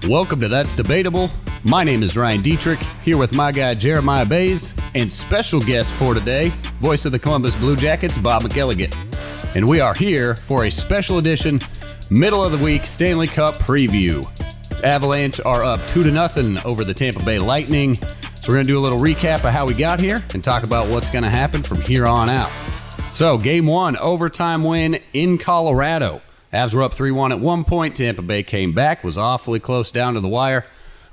Welcome to That's Debatable. My name is Ryan Dietrich, here with my guy Jeremiah Bays, and special guest for today, voice of the Columbus Blue Jackets, Bob McElligott. And we are here for a special edition, middle of the week Stanley Cup preview. Avalanche are up 2-0 over the Tampa Bay Lightning. So we're going to do a little recap of how we got here and talk about what's going to happen from here on out. So Game 1, overtime win in Colorado. Avs were up 3-1 at one point. Tampa Bay came back, was awfully close down to the wire,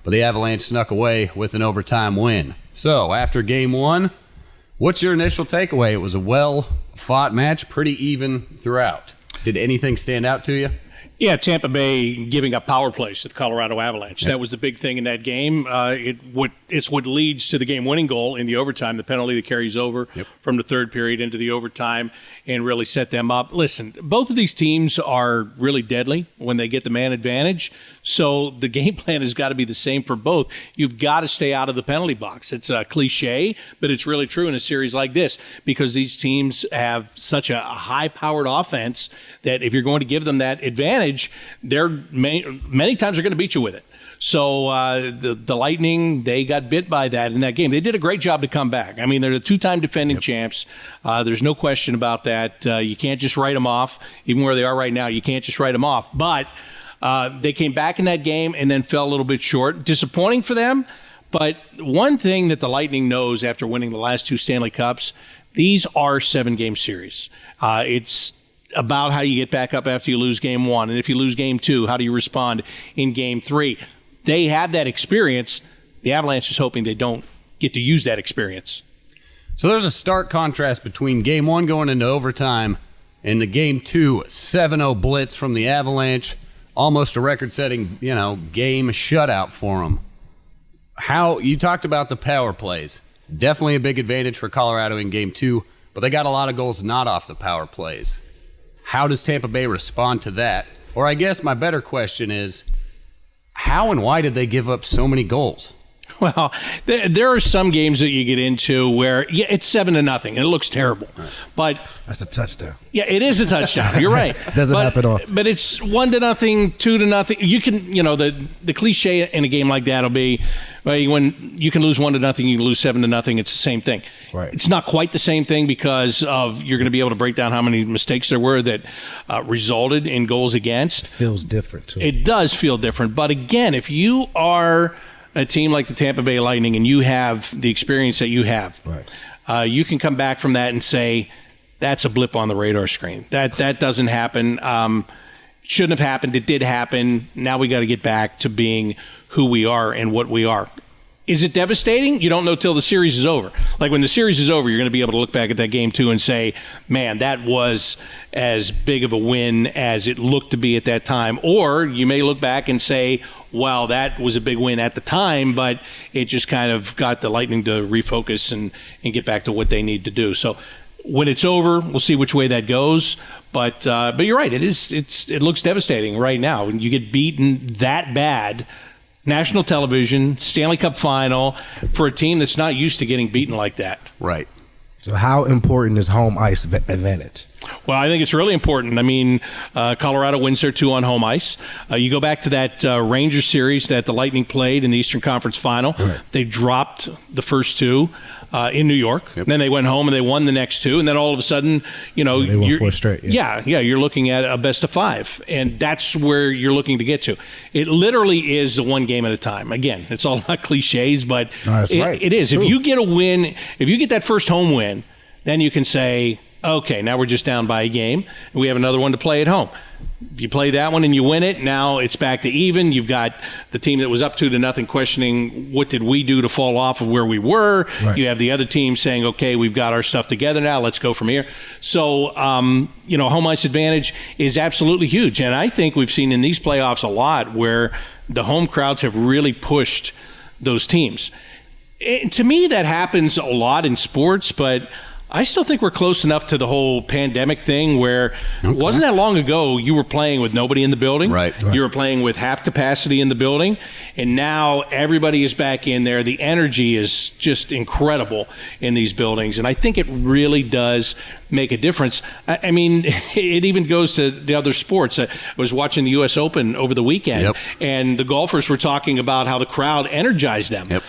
but the Avalanche snuck away with an overtime win. So after Game 1, what's your initial takeaway? It was a well-fought match, pretty even throughout. Did anything stand out to you? Yeah, Tampa Bay giving up power plays to the Colorado Avalanche. Yep. That was the big thing in that game. It's what leads to the game-winning goal in the overtime, the penalty that carries over from the third period into the overtime and really set them up. Listen, both of these teams are really deadly when they get the man advantage, so the game plan has got to be the same for both. You've got to stay out of the penalty box. It's a cliche, but it's really true in a series like this because these teams have such a high-powered offense that if you're going to give them that advantage, they're many times they're going to beat you with it. So the Lightning, they got bit by that in that game. They did a great job to come back. I mean, they're the two-time defending champs. There's no question about that. You can't just write them off. Even where they are right now, you can't just write them off. But they came back in that game and then fell a little bit short. Disappointing for them. But one thing that the Lightning knows after winning the last two Stanley Cups, these are 7-game series. It's about how you get back up after you lose Game 1. And if you lose Game 2, how do you respond in Game 3? They have that experience. The Avalanche is hoping they don't get to use that experience. So there's a stark contrast between Game 1 going into overtime and the Game 2 7-0 blitz from the Avalanche. Almost a record-setting, game shutout for them. How you talked about the power plays. Definitely a big advantage for Colorado in Game 2, but they got a lot of goals not off the power plays. How does Tampa Bay respond to that? Or I guess my better question is, how and why did they give up so many goals? Well, there are some games that you get into where, it's 7-0, and it looks terrible. Right. But that's a touchdown. Yeah, it is a touchdown. You're right. Doesn't happen often. But it's 1-0, 2-0. You can, the cliche in a game like that will be, when you can lose 1-0, you can lose 7-0. It's the same thing. Right. It's not quite the same thing because of you're going to be able to break down how many mistakes there were that resulted in goals against. It feels different too. It does feel different. But again, if you are a team like the Tampa Bay Lightning and you have the experience that you have, right. You can come back from that and say, that's a blip on the radar screen. That doesn't happen. Shouldn't have happened. It did happen. Now we got to get back to being who we are and what we are. Is it devastating? You don't know till the series is over. Like when the series is over, you're going to be able to look back at that game too and say, man, that was as big of a win as it looked to be at that time. Or you may look back and say, wow, that was a big win at the time, but it just kind of got the Lightning to refocus and get back to what they need to do. So when it's over, we'll see which way that goes. But you're right. It looks devastating right now. When you get beaten that bad, national television, Stanley Cup final, for a team that's not used to getting beaten like that. Right. So how important is home ice advantage? Well, I think it's really important. I mean, Colorado wins their 2 on home ice. You go back to that Rangers series that the Lightning played in the Eastern Conference Final. Right. They dropped the first 2 in New York. Yep. Then they went home and they won the next 2. And then all of a sudden, they won 4 straight. Yeah, you're looking at a best of 5. And that's where you're looking to get to. It literally is the one game at a time. Again, it's all not cliches, but that's right. It is. If you get a win, if you get that first home win, then you can say, okay, now we're just down by a game, and we have another one to play at home. If you play that one and you win it, now it's back to even. You've got the team that was up 2-0 questioning, what did we do to fall off of where we were? Right. You have the other team saying, okay, we've got our stuff together now, let's go from here. So, home ice advantage is absolutely huge, and I think we've seen in these playoffs a lot where the home crowds have really pushed those teams. To me, that happens a lot in sports, but I still think we're close enough to the whole pandemic thing where it wasn't that long ago you were playing with nobody in the building. Right. You were playing with half capacity in the building, and now everybody is back in there. The energy is just incredible in these buildings, and I think it really does make a difference. I mean, it even goes to the other sports. I was watching the U.S. Open over the weekend, and the golfers were talking about how the crowd energized them.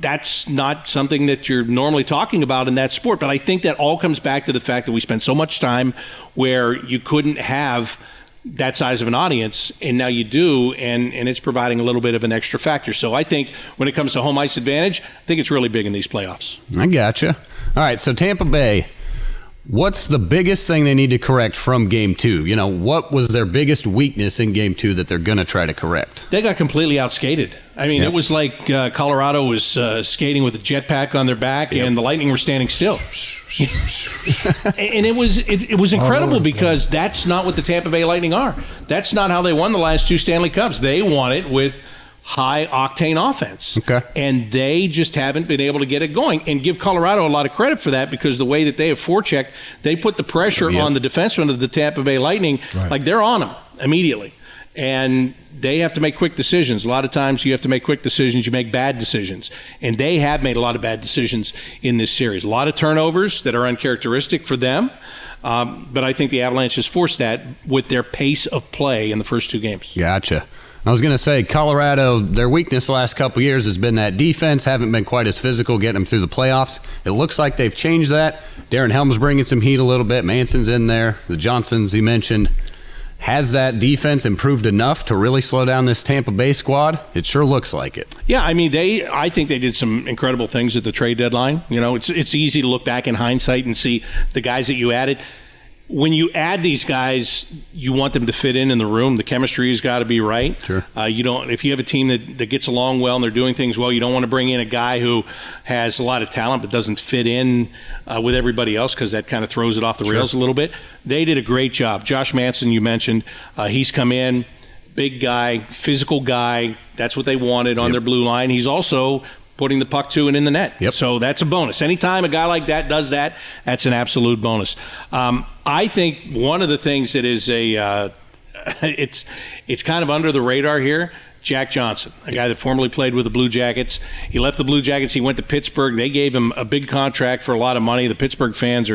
That's not something that you're normally talking about in that sport, but I think that all comes back to the fact that we spent so much time where you couldn't have that size of an audience, and now you do, and it's providing a little bit of an extra factor. So I think when it comes to home ice advantage, I think it's really big in these playoffs. I gotcha. All right, so Tampa Bay, what's the biggest thing they need to correct from Game 2? You know, what was their biggest weakness in Game 2 that they're going to try to correct? They got completely outskated. I mean, it was like Colorado was skating with a jetpack on their back, and the Lightning were standing still. And it was incredible because that's not what the Tampa Bay Lightning are. That's not how they won the last 2 Stanley Cups. They won it with high-octane offense. And they just haven't been able to get it going. And give Colorado a lot of credit for that, because the way that they have forechecked, they put the pressure on the defensemen of the Tampa Bay Lightning. Like, they're on them immediately. And they have to make quick decisions. A lot of times you have to make quick decisions. You make bad decisions. And they have made a lot of bad decisions in this series. A lot of turnovers that are uncharacteristic for them. But I think the Avalanche has forced that with their pace of play in the first 2 games. Gotcha. I was going to say, Colorado, their weakness the last couple of years has been that defense, haven't been quite as physical getting them through the playoffs. It looks like they've changed that. Darren Helm's bringing some heat a little bit. Manson's in there. The Johnsons he mentioned. Has that defense improved enough to really slow down this Tampa Bay squad? It sure looks like it. Yeah, I mean, I think they did some incredible things at the trade deadline. You know, it's easy to look back in hindsight and see the guys that you added. When you add these guys, you want them to fit in the room. The chemistry has got to be right. Sure. You don't. If you have a team that gets along well and they're doing things well, you don't want to bring in a guy who has a lot of talent but doesn't fit in with everybody else, because that kind of throws it off the rails a little bit. They did a great job. Josh Manson, you mentioned, he's come in, big guy, physical guy. That's what they wanted on their blue line. He's also putting the puck to and in the net. So that's a bonus. Anytime a guy like that does that, that's an absolute bonus. I think one of the things that is it's kind of under the radar here, Jack Johnson, a guy that formerly played with the Blue Jackets. He left the Blue Jackets. He went to Pittsburgh. They gave him a big contract for a lot of money. The Pittsburgh fans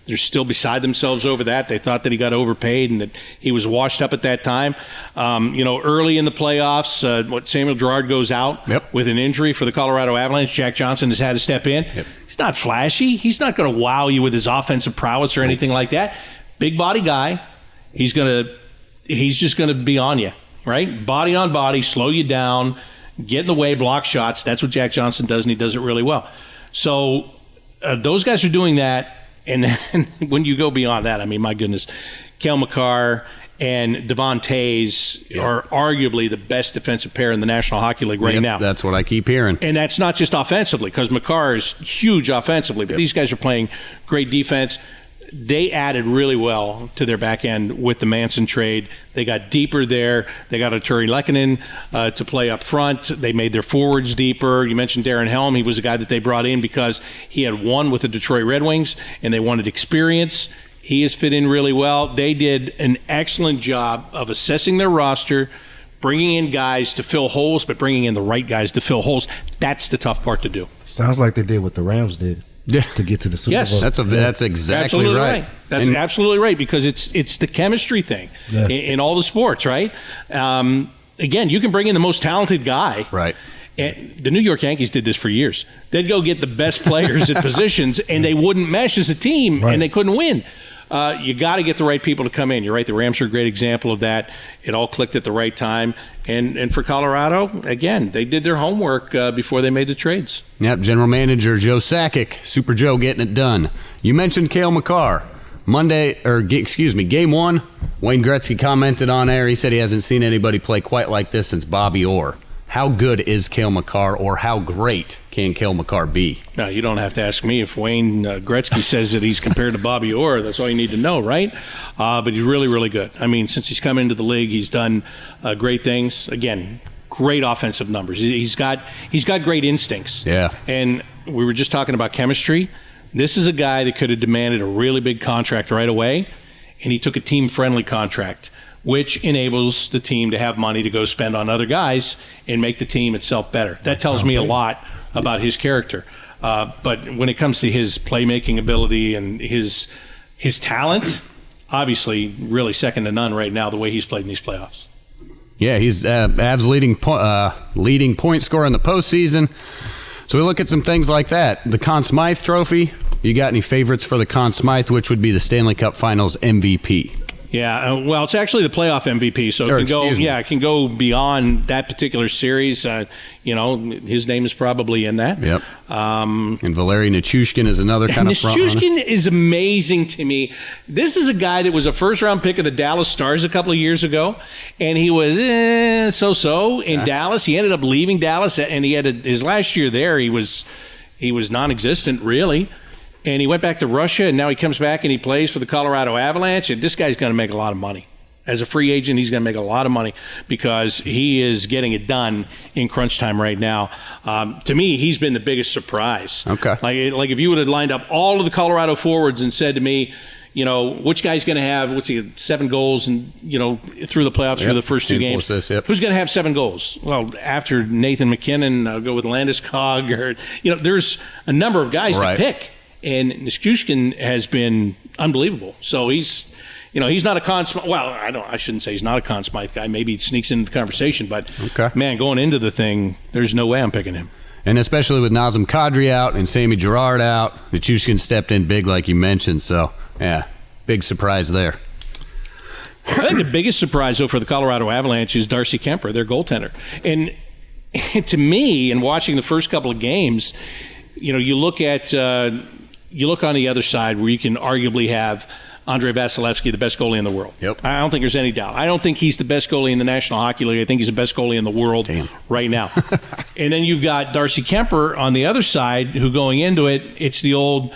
they're still beside themselves over that. They thought that he got overpaid and that he was washed up at that time. Early in the playoffs, Samuel Girard goes out with an injury for the Colorado Avalanche. Jack Johnson has had to step in. He's not flashy. He's not going to wow you with his offensive prowess or anything like that. Big body guy. He's just going to be on you. Right? Body on body, slow you down, get in the way, block shots. That's what Jack Johnson does, and he does it really well. So those guys are doing that, and then when you go beyond that, I mean, my goodness, Cale Makar and Devon Toews are arguably the best defensive pair in the National Hockey League right now. That's what I keep hearing. And that's not just offensively, because Makar is huge offensively, but these guys are playing great defense. They added really well to their back end with the Manson trade. They got deeper there. They got Arturi Lehkonen to play up front. They made their forwards deeper. You mentioned Darren Helm. He was a guy that they brought in because he had won with the Detroit Red Wings, and they wanted experience. He has fit in really well. They did an excellent job of assessing their roster, bringing in guys to fill holes, but bringing in the right guys to fill holes. That's the tough part to do. Sounds like they did what the Rams did. To get to the Super Bowl. That's exactly absolutely right. That's absolutely right, because it's the chemistry thing in all the sports, right? Again, you can bring in the most talented guy. Right. And the New York Yankees did this for years. They'd go get the best players at positions, and they wouldn't mesh as a team, and they couldn't win. You got to get the right people to come in. You're right. The Rams are a great example of that. It all clicked at the right time. And for Colorado, again, they did their homework before they made the trades. Yep, General Manager Joe Sakic, Super Joe getting it done. You mentioned Cale Makar. Game 1, Wayne Gretzky commented on air. He said he hasn't seen anybody play quite like this since Bobby Orr. How good is Cale Makar, or how great can Cale Makar be? No, you don't have to ask me. If Wayne Gretzky says that he's compared to Bobby Orr, that's all you need to know, right? But he's really, really good. I mean, since he's come into the league, he's done great things. Again, great offensive numbers. He's got great instincts. Yeah. And we were just talking about chemistry. This is a guy that could have demanded a really big contract right away, and he took a team-friendly contract, which enables the team to have money to go spend on other guys and make the team itself better. That tells me a lot about his character. But when it comes to his playmaking ability and his his talent, obviously, really second to none right now, the way he's played in these playoffs. Yeah, he's Avs leading point scorer in the postseason. So we look at some things like that. The Conn Smythe Trophy. You got any favorites for the Conn Smythe, which would be the Stanley Cup Finals MVP? Yeah, well, it's actually the playoff MVP, so it can go beyond that particular series. His name is probably in that. Yep. And Valeri Nichushkin is another kind of front runner. Nichushkin is amazing to me. This is a guy that was a first-round pick of the Dallas Stars a couple of years ago, and he was so-so in Dallas. He ended up leaving Dallas, and he had his last year there. He was non-existent, really. And he went back to Russia, and now he comes back and he plays for the Colorado Avalanche. And this guy's going to make a lot of money. As a free agent, he's going to make a lot of money because he is getting it done in crunch time right now. To me, he's been the biggest surprise. Okay. Like if you would have lined up all of the Colorado forwards and said to me, which guy's going to have 7 goals and through the playoffs for the first 2 games? Who's going to have 7 goals? Well, after Nathan McKinnon, I'll go with Landeskog. There's a number of guys to pick. And Nichushkin has been unbelievable. So he's not a Conn Smythe. Well, I shouldn't say he's not a Conn Smythe guy. Maybe he sneaks into the conversation. But, man, going into the thing, there's no way I'm picking him. And especially with Nazem Kadri out and Sammy Girard out, Nichushkin stepped in big like you mentioned. So, yeah, big surprise there. I think the biggest surprise, though, for the Colorado Avalanche is Darcy Kemper, their goaltender. And to me, in watching the first couple of games, you look on the other side where you can arguably have Andrei Vasilevsky, the best goalie in the world. Yep. I don't think there's any doubt. I don't think he's the best goalie in the National Hockey League. I think he's the best goalie in the world right now. And then you've got Darcy Kemper on the other side who going into it, it's the old,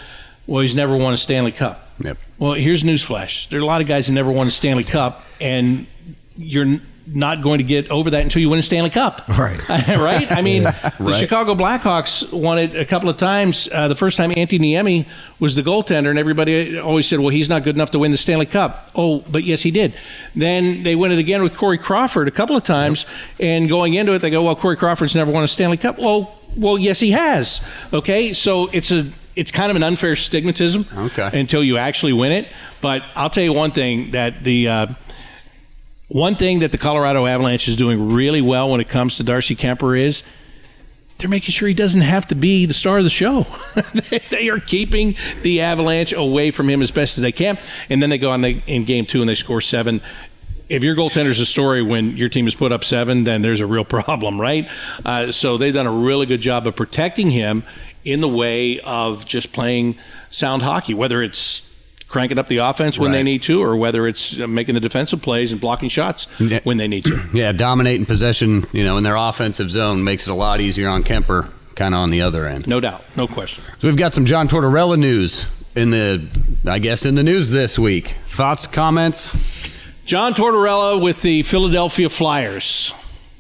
he's never won a Stanley Cup. Yep. Well, here's newsflash. There are a lot of guys that never won a Stanley Cup, and you're not going to get over that until you win a Stanley Cup. Right. Right? I mean, the Chicago Blackhawks won it a couple of times. The first time Antti Niemi was the goaltender, and everybody always said, well, he's not good enough to win the Stanley Cup. Oh, but yes, he did. Then they win it again with Corey Crawford a couple of times, and going into it, they go, well, Corey Crawford's never won a Stanley Cup. Well, yes, he has. Okay? So it's kind of an unfair stigmatism until you actually win it. But I'll tell you one thing, that one thing that the Colorado Avalanche is doing really well when it comes to Darcy Kemper is they're making sure he doesn't have to be the star of the show. They are keeping the Avalanche away from him as best as they can. And then they go on in Game 2 and they score 7. If your goaltender's a story when your team has put up 7, then there's a real problem, right? So they've done a really good job of protecting him in the way of just playing sound hockey, whether it's cranking up the offense when they need to, or whether it's making the defensive plays and blocking shots when they need to. Yeah, dominating possession, in their offensive zone makes it a lot easier on Kemper, kind of on the other end. No doubt, no question. So we've got some John Tortorella news in the news this week. Thoughts, comments? John Tortorella with the Philadelphia Flyers.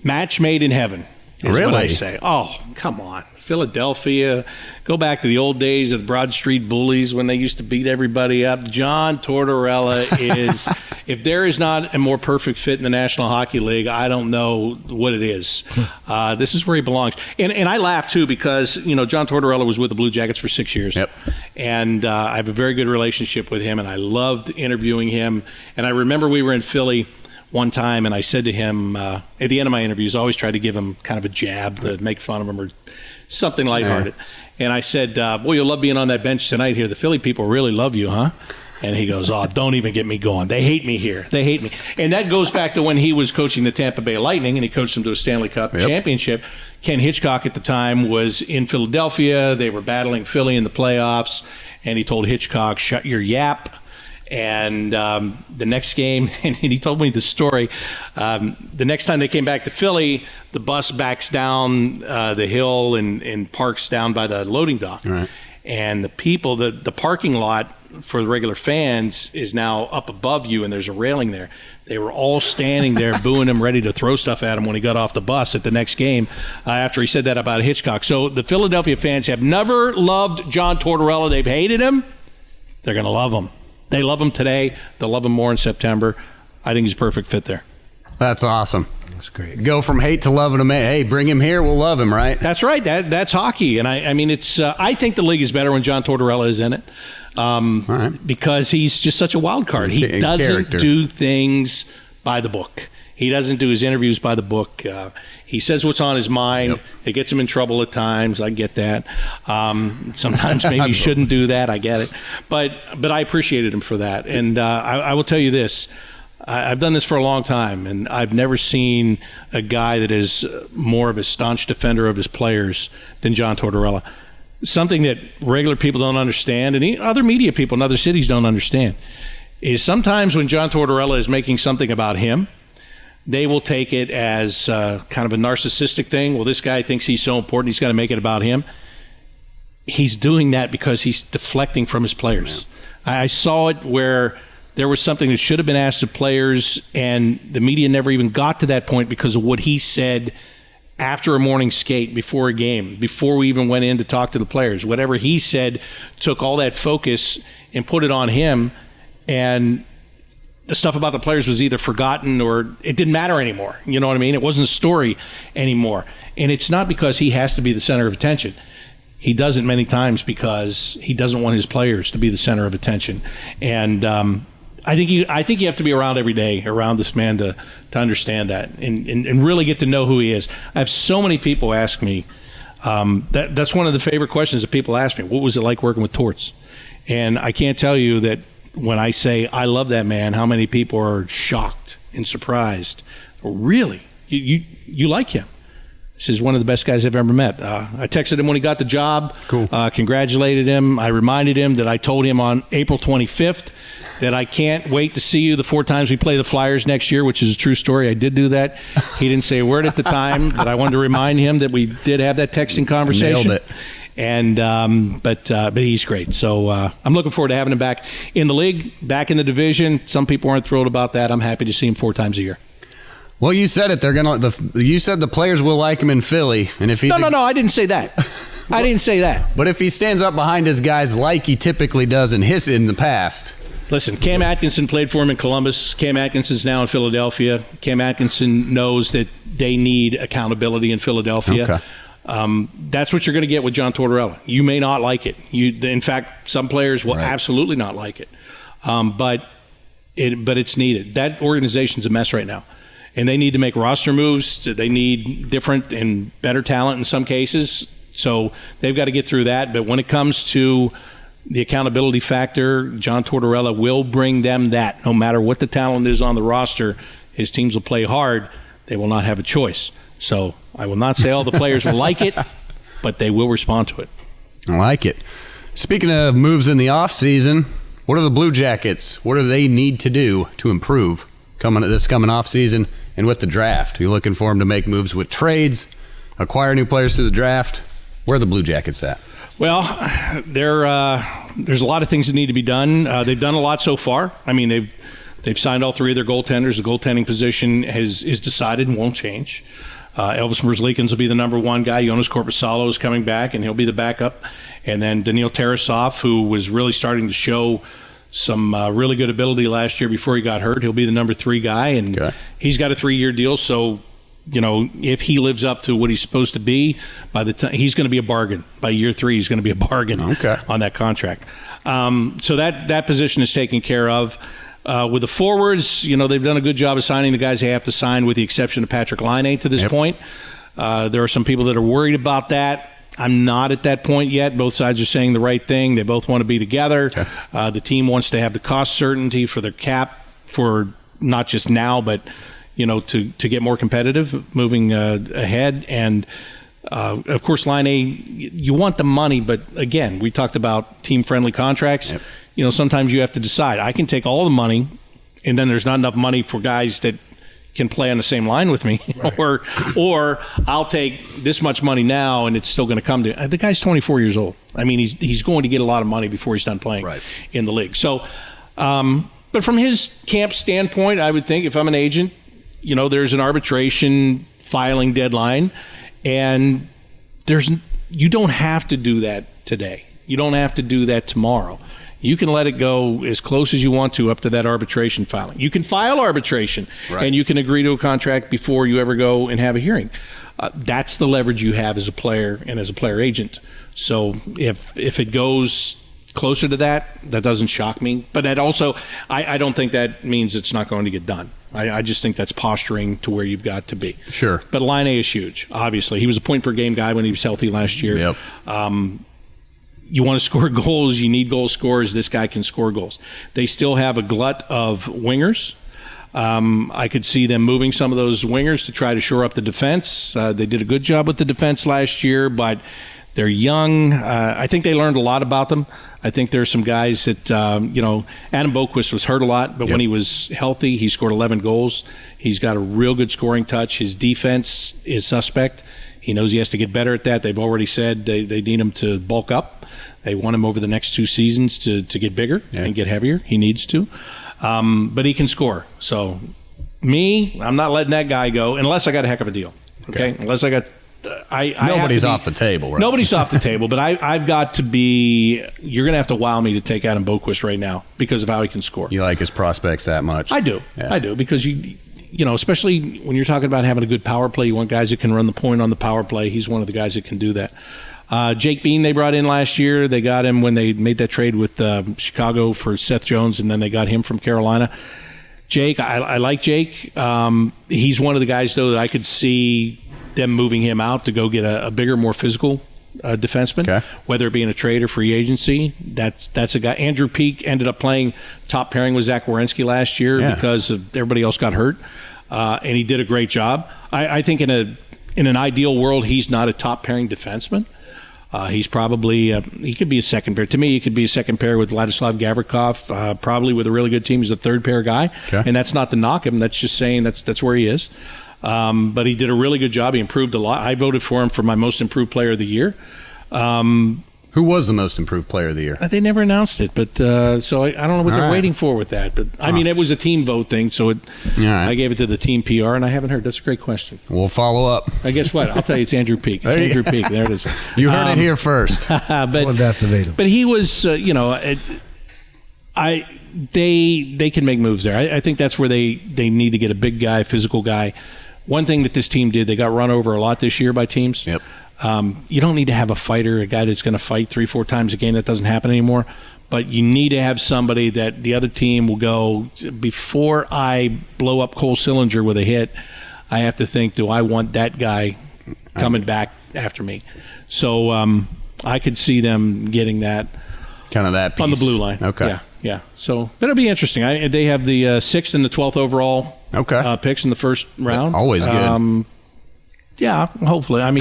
Match made in heaven, is what I say. Oh, come on. Philadelphia, go back to the old days of the Broad Street Bullies when they used to beat everybody up. John Tortorella is, if there is not a more perfect fit in the National Hockey League, I don't know what it is. This is where he belongs. And I laugh, too, because, John Tortorella was with the Blue Jackets for 6 years. Yep. And I have a very good relationship with him, and I loved interviewing him. And I remember we were in Philly one time, and I said to him, at the end of my interviews, I always try to give him kind of a jab to make fun of him or something lighthearted. And I said, boy, you'll love being on that bench tonight here. The Philly people really love you, huh? And he goes, oh, don't even get me going. They hate me here. They hate me. And that goes back to when he was coaching the Tampa Bay Lightning, and he coached them to a Stanley Cup championship. Ken Hitchcock at the time was in Philadelphia. They were battling Philly in the playoffs, and he told Hitchcock, shut your yap. And the next game, and he told me the story, the next time they came back to Philly, the bus backs down the hill and parks down by the loading dock. Right. And the people, the parking lot for the regular fans is now up above you, and there's a railing there. They were all standing there booing him, ready to throw stuff at him when he got off the bus at the next game after he said that about Hitchcock. So the Philadelphia fans have never loved John Tortorella. They've hated him. They're going to love him. They love him today. They'll love him more in September. I think he's a perfect fit there. That's awesome. That's great. Go from hate to loving him. Hey, bring him here. We'll love him, right? That's right. That's hockey. And I mean, it's. I think the league is better when John Tortorella is in it. because he's just such a wild card. He doesn't do things by the book. He doesn't do his interviews by the book. He says what's on his mind. Yep. It gets him in trouble at times. I get that. Sometimes maybe you shouldn't do that. I get it. But I appreciated him for that. And I will tell you this. I've done this for a long time, and I've never seen a guy that is more of a staunch defender of his players than John Tortorella. Something that regular people don't understand, and other media people in other cities don't understand, is sometimes when John Tortorella is making something about him, they will take it as kind of a narcissistic thing. Well, this guy thinks he's so important, he's got to make it about him. He's doing that because he's deflecting from his players. Yeah. I saw it where there was something that should have been asked of players, and the media never even got to that point because of what he said after a morning skate, before a game, before we even went in to talk to the players. Whatever he said took all that focus and put it on him, and the stuff about the players was either forgotten or it didn't matter anymore. You know what I mean? It wasn't a story anymore. And it's not because he has to be the center of attention. He does it many times because he doesn't want his players to be the center of attention. And I think you have to be around every day around this man to understand that and really get to know who he is. I have so many people ask me, that's one of the favorite questions that people ask me. What was it like working with Torts? And I can't tell you that when I say I love that man, how many people are shocked and surprised. Really? You like him? This is one of the best guys I've ever met. I texted him when he got the job. Cool. Congratulated him. I reminded him that I told him on April 25th that I can't wait to see you the 4 times we play the Flyers next year, which is a true story. I did do that. He didn't say a word at the time, but I wanted to remind him that we did have that texting conversation. Nailed it. And but he's great. So I'm looking forward to having him back in the league, back in the division. Some people aren't thrilled about that. I'm happy to see him 4 times a year. Well, you said it. You said the players will like him in Philly, and if he's no, I didn't say that. I didn't say that. But if he stands up behind his guys like he typically does in the past. Listen, Cam Atkinson played for him in Columbus. Cam Atkinson's now in Philadelphia. Cam Atkinson knows that they need accountability in Philadelphia. Okay. That's what you're going to get with John Tortorella. You may not like it. In fact, some players will absolutely not like it. But it's needed. That organization's a mess right now, and they need to make roster moves. They need different and better talent in some cases. So they've got to get through that. But when it comes to the accountability factor, John Tortorella will bring them that. No matter what the talent is on the roster, his teams will play hard. They will not have a choice. So I will not say all the players will like it, but they will respond to it. I like it. Speaking of moves in the offseason, what are the Blue Jackets? What do they need to do to improve coming offseason and with the draft? Are you looking for them to make moves with trades, acquire new players through the draft? Where are the Blue Jackets at? Well, there's a lot of things that need to be done. They've done a lot so far. I mean, they've signed all 3 of their goaltenders. The goaltending position is decided and won't change. Elvis Merzlikins will be the number 1 guy. Jonas Korpisalo is coming back, and he'll be the backup. And then Daniil Tarasov, who was really starting to show some really good ability last year before he got hurt, he'll be the number 3 guy. And he's got a 3-year deal, so if he lives up to what he's supposed to be, by the time he's going to be a bargain. By year 3, he's going to be a bargain on that contract. So that position is taken care of. With the forwards, they've done a good job of signing the guys they have to sign, with the exception of Patrick Laine to this point. There are some people that are worried about that. I'm not at that point yet. Both sides are saying the right thing. They both want to be together. The team wants to have the cost certainty for their cap for not just now, but to get more competitive moving ahead. And of course, Laine, you want the money, but again, we talked about team-friendly contracts. Sometimes you have to decide. I can take all the money, and then there's not enough money for guys that can play on the same line with me, or I'll take this much money now, and it's still going to come to. The guy's 24 years old. I mean, he's going to get a lot of money before he's done playing in the league. So, but from his camp standpoint, I would think if I'm an agent, there's an arbitration filing deadline, and you don't have to do that today. You don't have to do that tomorrow. You can let it go as close as you want to up to that arbitration filing. You can file arbitration, and you can agree to a contract before you ever go and have a hearing. That's the leverage you have as a player and as a player agent. So if it goes closer to that, that doesn't shock me. But that also, I don't think that means it's not going to get done. I just think that's posturing to where you've got to be. Sure. But Line A is huge, obviously. He was a point-per-game guy when he was healthy last year. Yep. You want to score goals, you need goal scorers. This guy can score goals. They still have a glut of wingers. I could see them moving some of those wingers to try to shore up the defense. They did a good job with the defense last year, but they're young. I think they learned a lot about them. I think there's some guys that, Adam Boquist was hurt a lot, but when he was healthy, he scored 11 goals. He's got a real good scoring touch. His defense is suspect. He knows he has to get better at that. They've already said they need him to bulk up. They want him over the next 2 seasons to get bigger and get heavier. He needs to. But he can score. So, I'm not letting that guy go unless I got a heck of a deal. Okay? Unless I got... Nobody's off the table, right? Nobody's off the table, but I've got to be... You're going to have to wow me to take Adam Boquist right now because of how he can score. You like his prospects that much? I do. Yeah. I do, because especially when you're talking about having a good power play, you want guys that can run the point on the power play. He's one of the guys that can do that. Jake Bean they brought in last year. They got him when they made that trade with Chicago for Seth Jones, and then they got him from Carolina. Jake, I like Jake. He's one of the guys, though, that I could see them moving him out to go get a bigger, more physical defenseman, whether it be in a trade or free agency. That's a guy. Andrew Peak ended up playing top pairing with Zach Werenski last year because everybody else got hurt, and he did a great job. I think in an ideal world, he's not a top pairing defenseman. He's probably he could be a second pair. To me, he could be a second pair with Vladislav Gavrikov, probably with a really good team. He's a third pair guy, and that's not to knock him. That's just saying that's where he is. But he did a really good job. He improved a lot. I voted for him for my most improved player of the year. Who was the most improved player of the year? They never announced it, but so I don't know what they're waiting for with that. But I mean, it was a team vote thing, so I gave it to the team PR, and I haven't heard. That's a great question. We'll follow up. Guess what? I'll tell you, it's Andrew Peak. It's Andrew Peak. There it is. You heard it here first. Well, that's debatable. But he was, they can make moves there. I think that's where they need to get a big guy, physical guy. One thing that this team did, they got run over a lot this year by teams. Yep. You don't need to have a fighter, a guy that's going to fight 3-4 times a game. That doesn't happen anymore. But you need to have somebody that the other team will go, before I blow up Cole Sillinger with a hit, I have to think, do I want that guy coming back after me? So I could see them getting that. Kind of that piece. On the blue line. Okay. Yeah. So that'll be interesting. They have the 6th and the 12th overall picks in the first round. Always good. Yeah, hopefully. I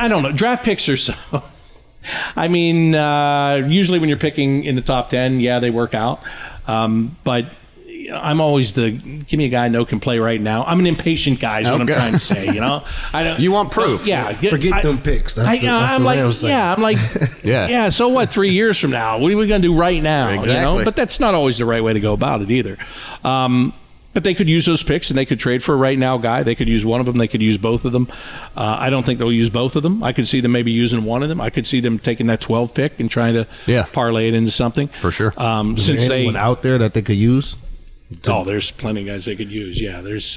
don't know. Draft picks are so... usually when you're picking in the top 10, they work out. But I'm always give me a guy I know can play right now. I'm an impatient guy is what I'm trying to say, I don't. You want proof. Forget them picks. I'm like, so what, 3 years from now? What are we going to do right now? Exactly. But that's not always the right way to go about it either. But they could use those picks, and they could trade for a right-now guy. They could use one of them. They could use both of them. I don't think they'll use both of them. I could see them maybe using one of them. I could see them taking that 12 pick and trying to parlay it into something. For sure. Is there anyone out there that they could use? There's plenty of guys they could use. Yeah, there's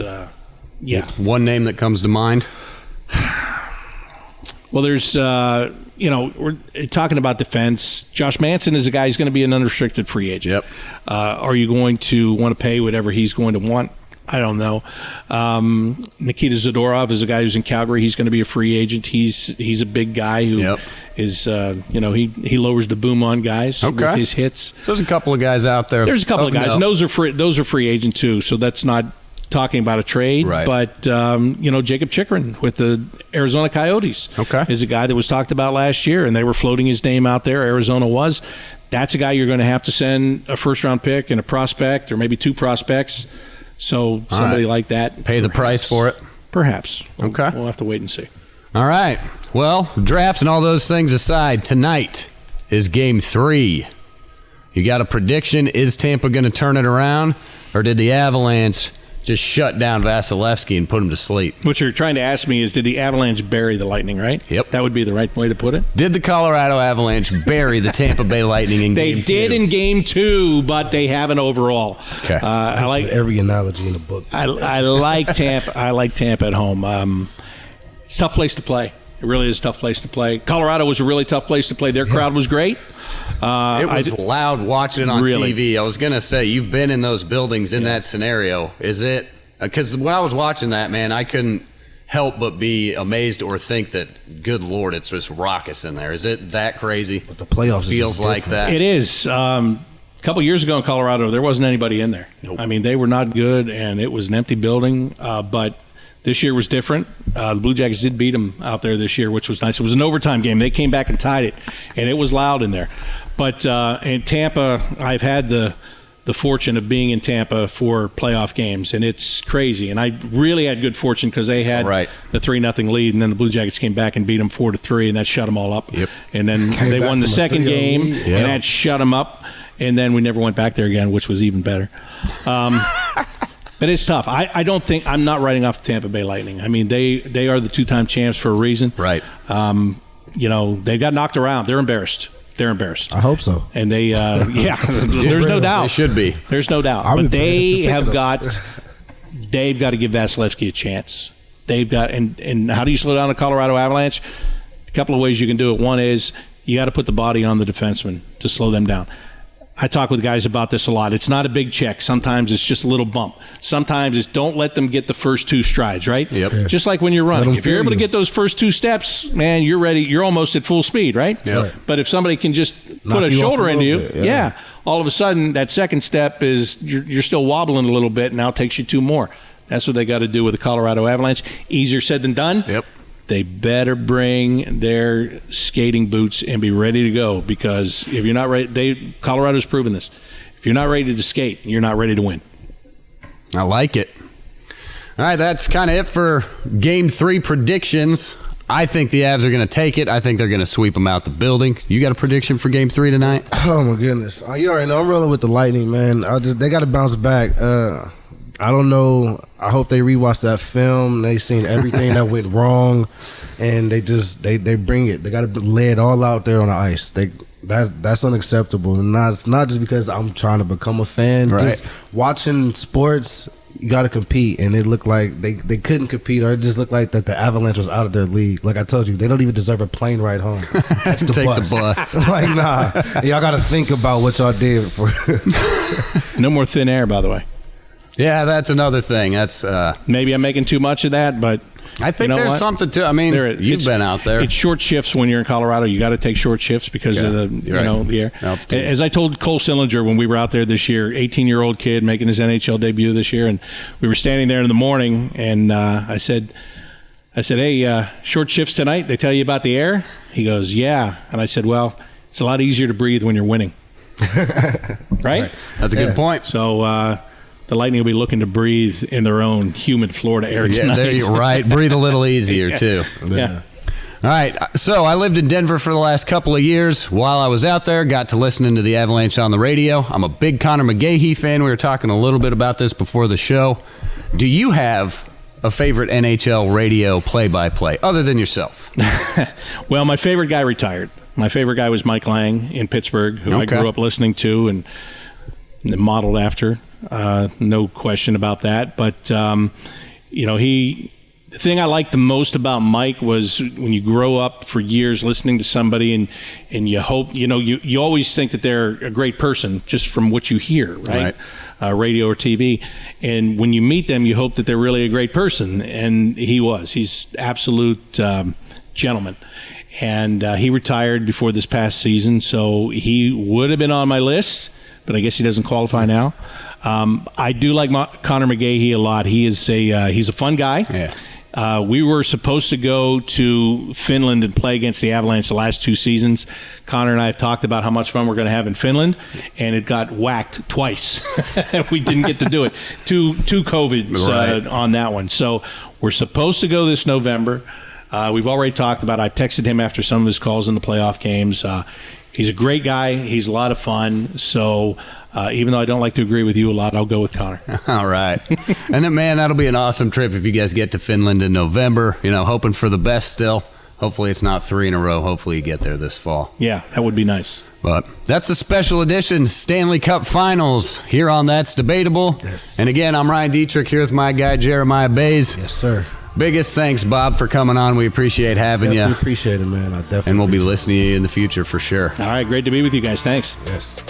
one name that comes to mind? Well, there's, we're talking about defense. Josh Manson is a guy who's going to be an unrestricted free agent. Yep. Are you going to want to pay whatever he's going to want? I don't know. Nikita Zadorov is a guy who's in Calgary. He's going to be a free agent. He's a big guy who is, he lowers the boom on guys with his hits. So there's a couple of guys out there. There's a couple of guys, and those are free agent too. So that's not talking about a trade, right. But Jacob Chychrun with the Arizona Coyotes is a guy that was talked about last year, and they were floating his name out there. Arizona was. That's a guy you're going to have to send a first-round pick and a prospect, or maybe 2 prospects. So somebody like that. Pay the price for it? Perhaps. Okay. We'll have to wait and see. All right. Well, drafts and all those things aside, tonight is Game 3. You got a prediction? Is Tampa going to turn it around, or did the Avalanche just shut down Vasilevsky and put him to sleep? What you're trying to ask me is, did the Avalanche bury the Lightning, right? Yep. That would be the right way to put it. Did the Colorado Avalanche bury the Tampa Bay Lightning in Game 2? They did in Game 2, but they haven't overall. Okay. I like every analogy in the book. I like Tampa. I like Tampa at home. It's a tough place to play. It really is a tough place to play. Colorado was a really tough place to play. Their crowd was great. It was loud watching it on TV. I was going to say, you've been in those buildings in that scenario. Is it – because when I was watching that, man, I couldn't help but be amazed or think that, good Lord, it's just raucous in there. Is it that crazy? But the playoffs feels like that. It is. A couple years ago in Colorado, there wasn't anybody in there. Nope. I mean, they were not good, and it was an empty building. But this year was different. The Blue Jackets did beat them out there this year, which was nice. It was an overtime game. They came back and tied it, and it was loud in there. But in Tampa, I've had the fortune of being in Tampa for playoff games, and it's crazy. And I really had good fortune because they had the 3-0 lead, and then the Blue Jackets came back and beat them 4-3, and that shut them all up. Yep. And then they won the second game, and that shut them up. And then we never went back there again, which was even better. But it's tough. I don't think – I'm not writing off the Tampa Bay Lightning. I mean, they are the two-time champs for a reason. Right. They got knocked around. They're embarrassed. I hope so. And they, there's no doubt. They should be. There's no doubt. But they've got to give Vasilevsky a chance. They've got, and how do you slow down the Colorado Avalanche? A couple of ways you can do it. One is you got to put the body on the defenseman to slow them down. I talk with guys about this a lot. It's not a big check. Sometimes it's just a little bump. Sometimes it's don't let them get the first two strides, right? Yep. Yeah. Just like when you're running. If you're able to get those first two steps, man, you're ready. You're almost at full speed, right? Yep. But if somebody can just put a shoulder into you, all of a sudden that second step is you're still wobbling a little bit, and now it takes you two more. That's what they got to do with the Colorado Avalanche. Easier said than done. Yep. They better bring their skating boots and be ready to go, because if you're not ready, Colorado's proven this. If you're not ready to skate, you're not ready to win. I like it. All right, that's kind of it for Game 3 predictions. I think the Avs are going to take it. I think they're going to sweep them out the building. You got a prediction for Game 3 tonight? Oh, my goodness. You already know I'm rolling with the Lightning, man. They got to bounce back. I don't know. I hope they rewatch that film. They seen everything that went wrong, and they bring it. They got to lay it all out there on the ice. That's unacceptable. And it's not just because I'm trying to become a fan. Right. Just watching sports, you got to compete, and it looked like they couldn't compete, or it just looked like that the Avalanche was out of their league. Like I told you, they don't even deserve a plane ride home. That's the Take bus. the bus. Like, nah, y'all got to think about what y'all did for. No more thin air, by the way. Yeah, that's another thing. That's maybe I'm making too much of that, but I think there's something to. I mean, you've been out there. It's short shifts when you're in Colorado. You got to take short shifts because of the air. Altitude. As I told Cole Sillinger when we were out there this year, 18-year-old kid making his NHL debut this year, and we were standing there in the morning, and I said, hey, short shifts tonight. They tell you about the air? He goes, yeah, and I said, well, it's a lot easier to breathe when you're winning, right? That's a good point. So. The Lightning will be looking to breathe in their own humid Florida air tonight. Yeah, there you're right. Breathe a little easier, too. Yeah. All right. So I lived in Denver for the last couple of years. While I was out there, got to listening to the Avalanche on the radio. I'm a big Connor McGahey fan. We were talking a little bit about this before the show. Do you have a favorite NHL radio play-by-play other than yourself? Well, my favorite guy retired. My favorite guy was Mike Lang in Pittsburgh, who I grew up listening to and modeled after. No question about that. But, the thing I liked the most about Mike was when you grow up for years listening to somebody and you hope, you always think that they're a great person just from what you hear, right? Radio or TV. And when you meet them, you hope that they're really a great person. And he was. He's absolute gentleman. And he retired before this past season, so he would have been on my list, but I guess he doesn't qualify now. I do like Connor McGahey a lot. He's a fun guy. Yeah. We were supposed to go to Finland and play against the Avalanche the last 2 seasons. Connor and I have talked about how much fun we're going to have in Finland, and it got whacked twice. We didn't get to do it. Two COVIDs on that one. So we're supposed to go this November. We've already talked about it. I've texted him after some of his calls in the playoff games. He's a great guy. He's a lot of fun. So even though I don't like to agree with you a lot, I'll go with Connor. All right. And then, man, that'll be an awesome trip if you guys get to Finland in November. Hoping for the best still. Hopefully it's not 3 in a row. Hopefully you get there this fall. Yeah, that would be nice. But that's a special edition Stanley Cup Finals here on That's Debatable. Yes. And again, I'm Ryan Dietrich here with my guy Jeremiah Bays. Yes, sir. Biggest thanks, Bob, for coming on. We appreciate having you. Appreciate it, man. I definitely. And we'll be listening to you in the future for sure. All right, great to be with you guys. Thanks. Yes.